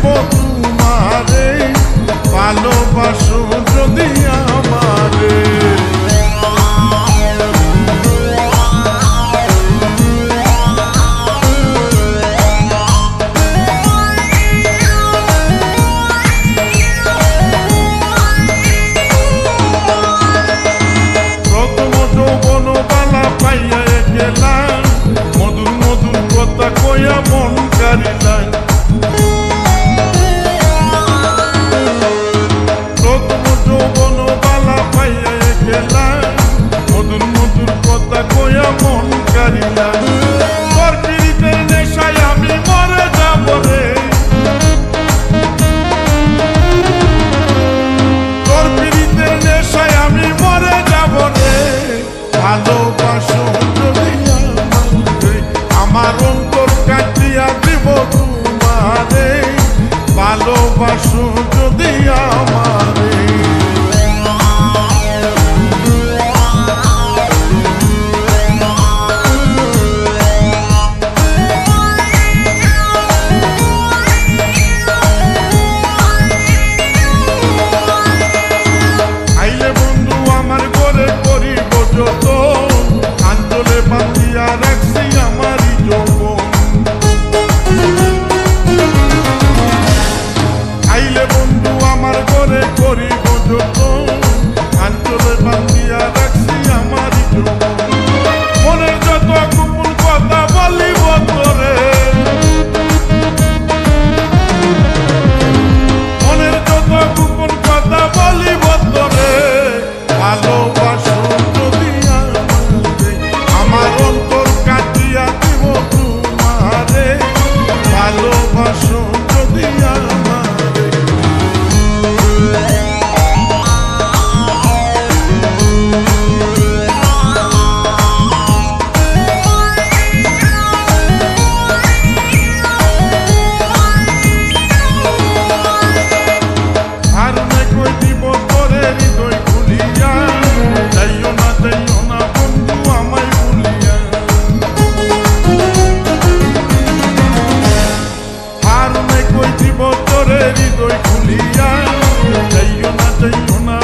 দিব তোমারে, ভালোবাসো যদি আমারে। প্রথম যৌবন বালা পাইয়া গেলাম, মধুর মধুর কথা কইয়া মন কারিলাম। প্রথম যৌবন বালা পাইয়া গেলাম, মধুর মধুর কথা কইয়া মন কারিলাম। তোর পিরিতের নেশায় আমি মরে যাব রে, তোর পিরিতের নেশায় আমি মরে যাব রে। ভালোবাসো যদি আমারে, আমার অন্তর কাটিয়া দিব তোমারে, ভালোবাসো যদি আমারে। আইলে বন্ধু আমার ঘরে করিব যত, আঞ্চলে বাঁধিয়া রাখছি আমারই যৌবন। আইলে বন্ধু আমার ঘরে করিব যত, আঞ্চলে বাঁধিয়া রাখছি আমারই যৌবন। মনের যত গোপন কথা বলিব তোরে, মনের যত গোপন কথা বলিব তোরে, ভালোবাসো যদি আমারে, আমার অন্তর কাটিয়া দিব তোমারে, ভালোবাসো যদি আমারে। আর নাই কই দিব তোরে হৃদয় খুলিয়া, যাইও না বন্ধু আমায় ভুলিয়া। আর নাই কই দিব তোরে হৃদয় খুলিয়া, যাইও না